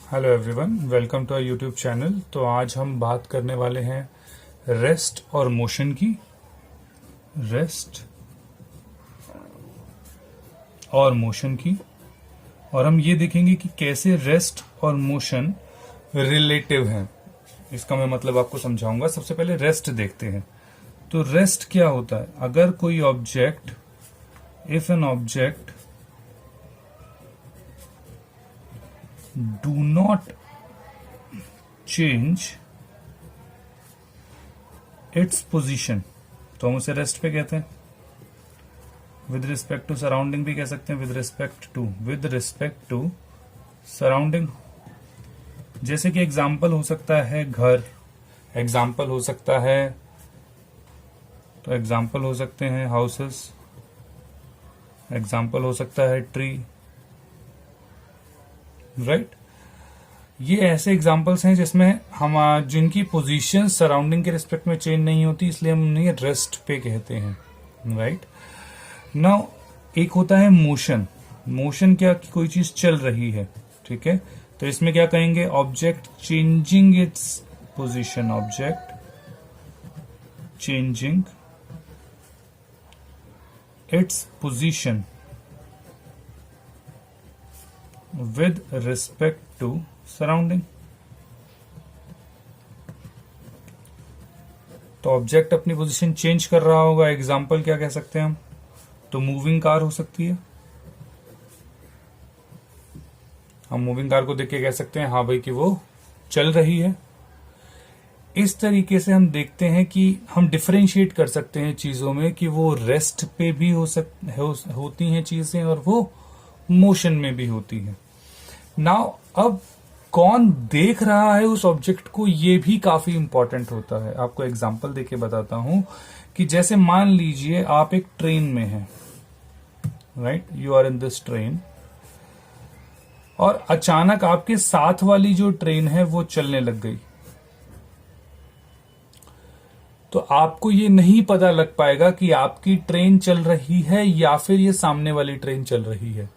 Hello everyone, welcome to our YouTube channel. तो आज हम बात करने वाले हैं रेस्ट और मोशन की। रेस्ट और मोशन की, और हम ये देखेंगे कि कैसे रेस्ट और मोशन रिलेटिव हैं। इसका मैं मतलब आपको समझाऊंगा। सबसे पहले रेस्ट देखते हैं। तो रेस्ट क्या होता है? अगर कोई object, if an object do not change its position, तो हम उसे रेस्ट पे कहते हैं। विद रिस्पेक्ट टू सराउंडिंग भी कह सकते हैं, विद रिस्पेक्ट टू सराउंडिंग। जैसे कि एग्जाम्पल हो सकता है घर, एग्जाम्पल हो सकता है, तो एग्जाम्पल हो सकते हैं हाउसेस, एग्जाम्पल हो सकता है ट्री, राइट। ये ऐसे एग्जाम्पल्स हैं जिसमें हम जिनकी पोजीशन सराउंडिंग के रिस्पेक्ट में चेंज नहीं होती, इसलिए हम उन्हें रेस्ट पे कहते हैं, राइट। नाउ एक होता है मोशन। मोशन क्या कि कोई चीज चल रही है, ठीक है। तो इसमें क्या कहेंगे? Object changing its position, object changing its position with respect to surrounding। तो ऑब्जेक्ट अपनी पोजीशन चेंज कर रहा होगा। एग्जाम्पल क्या कह सकते हैं हम? तो मूविंग कार हो सकती है। हम मूविंग कार को देख के कह सकते हैं हाँ भाई कि वो चल रही है। इस तरीके से हम देखते हैं कि हम डिफरेंशिएट कर सकते हैं चीजों में कि वो रेस्ट पे भी होती हैं चीजें और वो मोशन में भी होती है। नाउ अब कौन देख रहा है उस ऑब्जेक्ट को, ये भी काफी इंपॉर्टेंट होता है। आपको एग्जांपल देके बताता हूं कि जैसे मान लीजिए आप एक ट्रेन में हैं, right, you are in this train, और अचानक आपके साथ वाली जो ट्रेन है वो चलने लग गई। तो आपको ये नहीं पता लग पाएगा कि आपकी ट्रेन चल रही है या फिर ये सामने वाली ट्रेन चल रही है।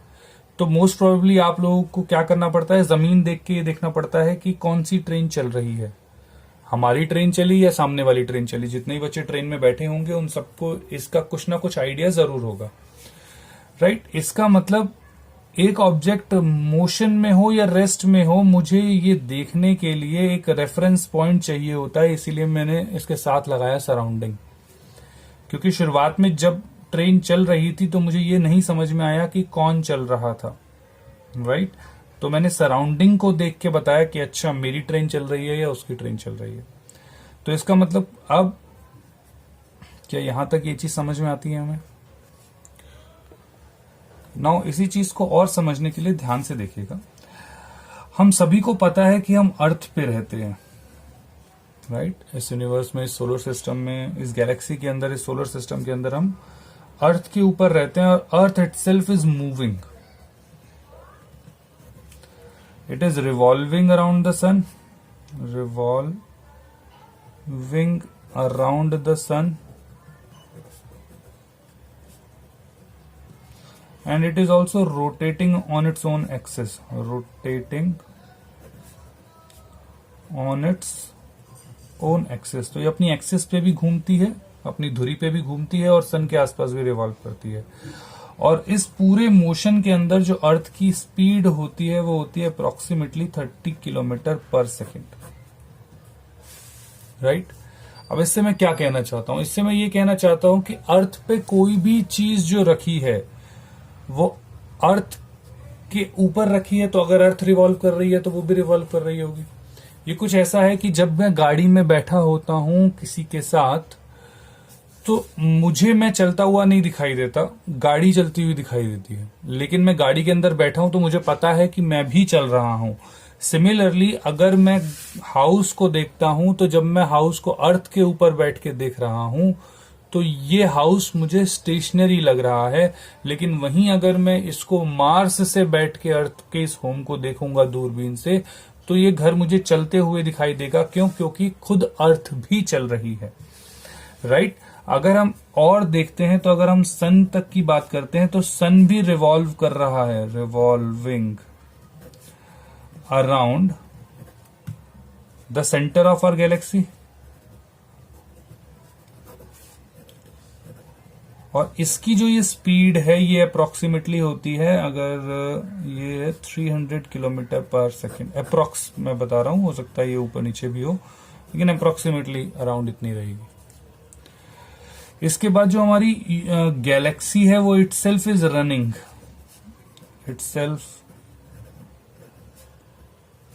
तो मोस्ट प्रोबेबली आप लोगों को क्या करना पड़ता है? जमीन देख के ये देखना पड़ता है कि कौन सी ट्रेन चल रही है, हमारी ट्रेन चली या सामने वाली ट्रेन चली। जितने ही बच्चे ट्रेन में बैठे होंगे उन सबको इसका कुछ ना कुछ आइडिया जरूर होगा, राइट। इसका मतलब एक ऑब्जेक्ट मोशन में हो या रेस्ट में हो, मुझे ये देखने के लिए एक रेफरेंस पॉइंट चाहिए होता है। इसीलिए मैंने इसके साथ लगाया सराउंडिंग, क्योंकि शुरुआत में जब ट्रेन चल रही थी तो मुझे ये नहीं समझ में आया कि कौन चल रहा था, राइट। तो मैंने सराउंडिंग को देख के बताया कि अच्छा मेरी ट्रेन चल रही है या उसकी ट्रेन चल रही है। तो इसका मतलब अब क्या यहां तक ये चीज समझ में आती है हमें? नाउ इसी चीज को और समझने के लिए ध्यान से देखिएगा। हम सभी को पता है कि हम अर्थ पे रहते हैं, राइट। इस यूनिवर्स में, इस सोलर सिस्टम में, इस गैलेक्सी के अंदर, इस सोलर सिस्टम के अंदर हम अर्थ के ऊपर रहते हैं और earth itself is moving, it is revolving around the sun, revolving around the sun, and it is also rotating on its own axis, rotating on its own axis। तो ये अपनी एक्सिस पे भी घूमती है, अपनी धुरी पे भी घूमती है और सन के आसपास भी रिवॉल्व करती है। और इस पूरे मोशन के अंदर जो अर्थ की स्पीड होती है वो होती है अप्रोक्सीमेटली 30 किलोमीटर पर सेकेंड, राइट। अब इससे मैं क्या कहना चाहता हूं? इससे मैं ये कहना चाहता हूं कि अर्थ पे कोई भी चीज जो रखी है वो अर्थ के ऊपर रखी है, तो अगर अर्थ रिवॉल्व कर रही है तो वो भी रिवॉल्व कर रही होगी। ये कुछ ऐसा है कि जब मैं गाड़ी में बैठा होता हूं किसी के साथ, तो मुझे मैं चलता हुआ नहीं दिखाई देता, गाड़ी चलती हुई दिखाई देती है। लेकिन मैं गाड़ी के अंदर बैठा हूं तो मुझे पता है कि मैं भी चल रहा हूं। सिमिलरली अगर मैं हाउस को देखता हूं, तो जब मैं हाउस को अर्थ के ऊपर बैठ के देख रहा हूं तो ये हाउस मुझे स्टेशनरी लग रहा है। लेकिन वहीं अगर मैं इसको मार्स से बैठ के अर्थ के इस होम को देखूंगा दूरबीन से, तो ये घर मुझे चलते हुए दिखाई देगा। क्यों? क्योंकि खुद अर्थ भी चल रही है, राइट। अगर हम और देखते हैं तो अगर हम सन तक की बात करते हैं तो सन भी रिवॉल्व कर रहा है, revolving around the centre of our galaxy, और इसकी जो ये स्पीड है ये अप्रोक्सीमेटली होती है, अगर ये है 300 किलोमीटर पर सेकेंड, अप्रोक्स मैं बता रहा हूं, हो सकता है ये ऊपर नीचे भी हो, लेकिन अप्रोक्सीमेटली अराउंड इतनी रहेगी। इसके बाद जो हमारी गैलेक्सी है वो itself is running, itself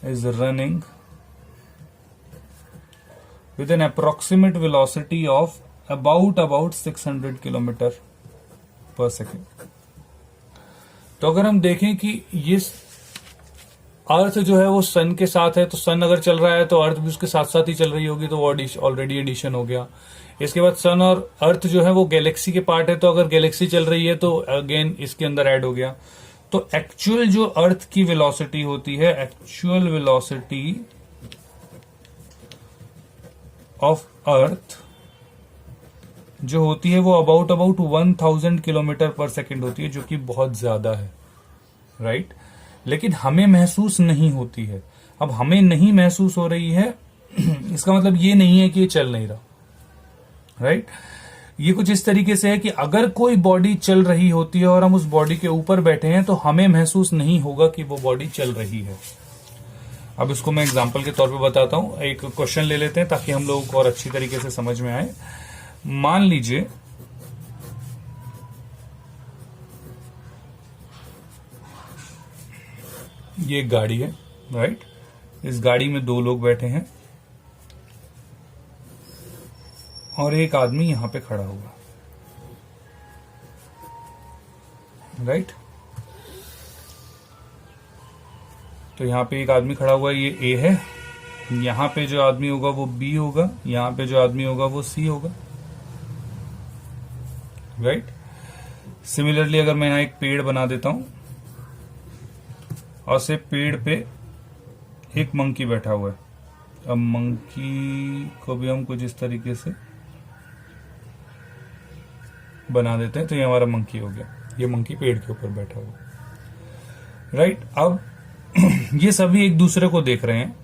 is running with an approximate velocity of about 600 kilometre पर सेकेंड। तो अगर हम देखें कि ये अर्थ जो है वो सन के साथ है, तो सन अगर चल रहा है तो अर्थ भी उसके साथ साथ ही चल रही होगी, तो वो ऑलरेडी एडिशन हो गया। इसके बाद सन और अर्थ जो है वो गैलेक्सी के पार्ट है, तो अगर गैलेक्सी चल रही है तो अगेन इसके अंदर ऐड हो गया। तो एक्चुअल जो अर्थ की वेलोसिटी होती है, एक्चुअल वेलोसिटी ऑफ अर्थ जो होती है वो अबाउट 1000 किलोमीटर पर सेकेंड होती है, जो कि बहुत ज्यादा है, राइट। लेकिन हमें महसूस नहीं होती है। अब हमें नहीं महसूस हो रही है इसका मतलब ये नहीं है कि ये चल नहीं रहा, राइट। ये कुछ इस तरीके से है कि अगर कोई बॉडी चल रही होती है और हम उस बॉडी के ऊपर बैठे हैं तो हमें महसूस नहीं होगा कि वो बॉडी चल रही है। अब इसको मैं एग्जांपल के तौर पे बताता हूं। एक क्वेश्चन ले लेते हैं ताकि हम लोगों को और अच्छी तरीके से समझ में आए। मान लीजिए ये एक गाड़ी है, राइट। इस गाड़ी में 2 लोग बैठे हैं और एक आदमी यहां पे खड़ा हुआ, राइट। तो यहां पे एक आदमी खड़ा हुआ है, ये ए है। यहां पे जो आदमी होगा वो बी होगा, यहां पे जो आदमी होगा वो सी होगा, राइट। सिमिलरली अगर मैं यहां एक पेड़ बना देता हूं और से पेड़ पे एक मंकी बैठा हुआ है, अब मंकी को भी हम कुछ इस तरीके से बना देते हैं, तो ये हमारा मंकी हो गया। ये मंकी पेड़ के ऊपर बैठा हुआ, राइट। अब ये सभी एक दूसरे को देख रहे हैं,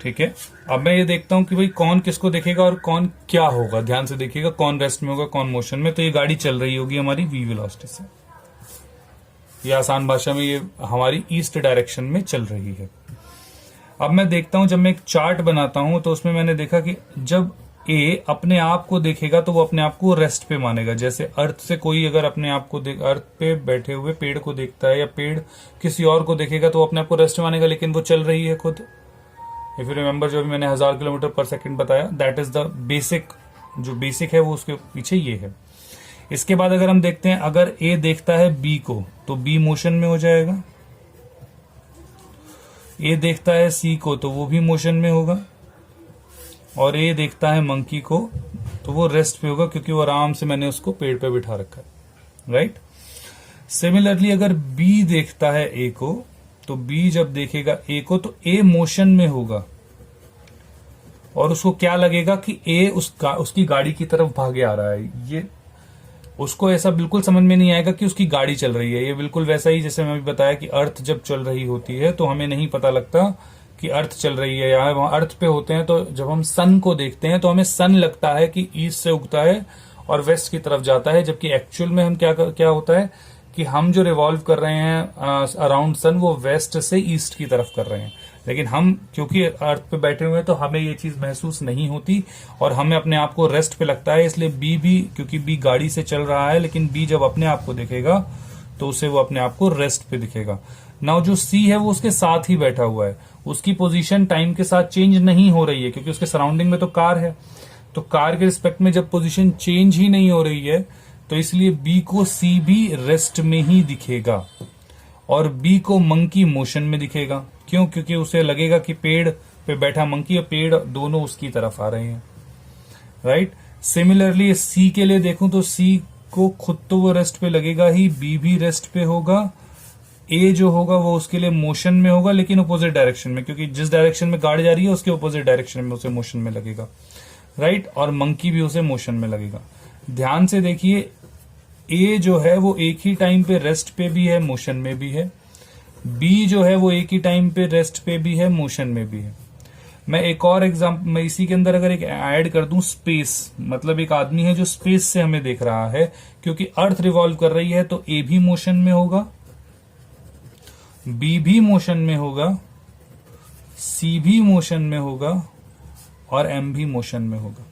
ठीक है। अब मैं ये देखता हूं कि भाई कौन किसको देखेगा और कौन क्या होगा। ध्यान से देखिएगा, कौन रेस्ट में होगा, कौन मोशन में। तो ये गाड़ी चल रही होगी हमारी वी वेलोसिटी से। ये आसान भाषा में ये हमारी ईस्ट डायरेक्शन में चल रही है। अब मैं देखता हूं, जब मैं एक चार्ट बनाता हूं तो उसमें मैंने देखा कि जब ए अपने आप को देखेगा तो वो अपने आप को रेस्ट पे मानेगा। जैसे अर्थ से कोई अगर अपने आप को अर्थ पे बैठे हुए पेड़ को देखता है या पेड़ किसी और को देखेगा तो वो अपने आप को रेस्ट मानेगा, लेकिन वो चल रही है खुद। इफ यू रिमेंबर, जो भी मैंने 1000 किलोमीटर पर सेकंड बताया, दैट इज द बेसिक, जो बेसिक है वो उसके पीछे ये है। इसके बाद अगर हम देखते हैं, अगर ए देखता है बी को तो बी मोशन में हो जाएगा। ए देखता है सी को तो वो भी मोशन में होगा, और ए देखता है मंकी को तो वो रेस्ट पे होगा, क्योंकि वो आराम से मैंने उसको पेड़ पे बिठा रखा है, राइट। सिमिलरली अगर बी देखता है ए को तो बी जब देखेगा ए को तो ए मोशन में होगा, और उसको क्या लगेगा कि ए उसकी गाड़ी की तरफ भागे आ रहा है। ये उसको ऐसा बिल्कुल समझ में नहीं आएगा कि उसकी गाड़ी चल रही है। ये बिल्कुल वैसा ही जैसे मैं बताया कि अर्थ जब चल रही होती है तो हमें नहीं पता लगता कि अर्थ चल रही है। या वहां अर्थ पे होते हैं तो जब हम सन को देखते हैं तो हमें सन लगता है कि ईस्ट से उगता है और वेस्ट की तरफ जाता है, जबकि एक्चुअल में हम क्या होता है कि हम जो रिवॉल्व कर रहे हैं अराउंड सन वो वेस्ट से ईस्ट की तरफ कर रहे हैं। लेकिन हम क्योंकि अर्थ पे बैठे हुए हैं तो हमें ये चीज महसूस नहीं होती और हमें अपने आप को रेस्ट पे लगता है। इसलिए बी भी, क्योंकि बी गाड़ी से चल रहा है, लेकिन बी जब अपने आप को देखेगा तो उसे वो अपने आप को रेस्ट पे दिखेगा। नाउ जो सी है वो उसके साथ ही बैठा हुआ है, उसकी पोजीशन टाइम के साथ चेंज नहीं हो रही है, क्योंकि उसके सराउंडिंग में तो कार है। तो कार के रिस्पेक्ट में जब पोजीशन चेंज ही नहीं हो रही है तो इसलिए बी को सी भी रेस्ट में ही दिखेगा और बी को मंकी मोशन में दिखेगा। क्यों? क्योंकि उसे लगेगा कि पेड़ पे बैठा मंकी और पेड़ दोनों उसकी तरफ आ रहे हैं, राइट। सिमिलरली सी के लिए देखूं तो सी को खुद तो वो रेस्ट पे लगेगा ही, बी भी रेस्ट पे होगा, ए जो होगा वो उसके लिए मोशन में होगा, लेकिन अपोजिट डायरेक्शन में, क्योंकि जिस डायरेक्शन में गाड़ी जा रही है उसके अपोजिट डायरेक्शन में उसे मोशन में लगेगा, राइट। और मंकी भी उसे मोशन में लगेगा। ध्यान से देखिए, ए जो है वो एक ही टाइम पे रेस्ट पे भी है, मोशन में भी है, बी जो है वो एक ही टाइम पे रेस्ट पे भी है, मोशन में भी है। मैं एक और एग्जाम्पल, मैं इसी के अंदर अगर एक ऐड कर दूं, स्पेस, मतलब एक आदमी है जो स्पेस से हमें देख रहा है, क्योंकि अर्थ रिवॉल्व कर रही है तो ए भी मोशन में होगा, बी भी मोशन में होगा, सी भी मोशन में होगा और एम भी मोशन में होगा,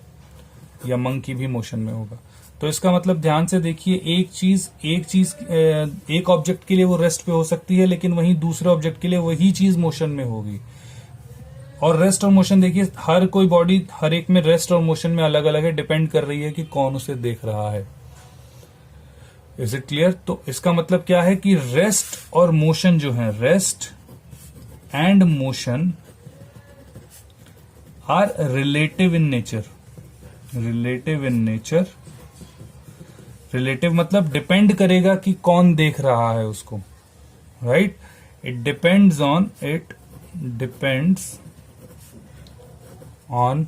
या मंकी भी मोशन में होगा। तो इसका मतलब ध्यान से देखिए, एक ऑब्जेक्ट के लिए वो रेस्ट पे हो सकती है, लेकिन वहीं दूसरे ऑब्जेक्ट के लिए वही चीज मोशन में होगी। और रेस्ट और मोशन देखिए, हर कोई बॉडी हर एक में रेस्ट और मोशन में अलग अलग है, डिपेंड कर रही है कि कौन उसे देख रहा है। Is it clear? तो इसका मतलब क्या है कि रेस्ट और मोशन जो है, rest and motion are relative in nature. Relative in nature, relative मतलब डिपेंड करेगा कि कौन देख रहा है उसको, right? It depends on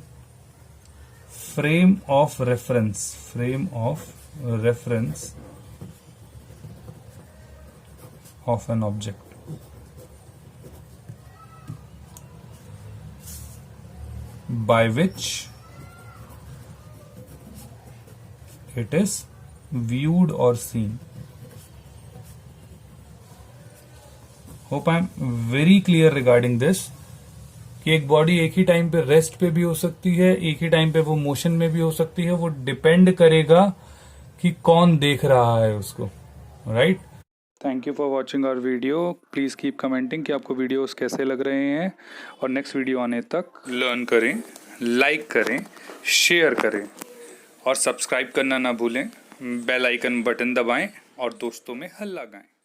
frame of reference of an object. by which it is viewed or seen. Hope I am very clear regarding this कि एक बॉडी एक ही टाइम पे रेस्ट पे भी हो सकती है, एक ही टाइम पे वो मोशन में भी हो सकती है। वो डिपेंड करेगा कि कौन देख रहा है उसको, right? Thank you for watching our video. Please keep commenting कि आपको वीडियोस कैसे लग रहे हैं, और नेक्स्ट वीडियो आने तक लर्न करें, लाइक करें, शेयर करें और सब्सक्राइब करना ना भूलें। बेल आइकन बटन दबाएं और दोस्तों में हल्ला गाएं।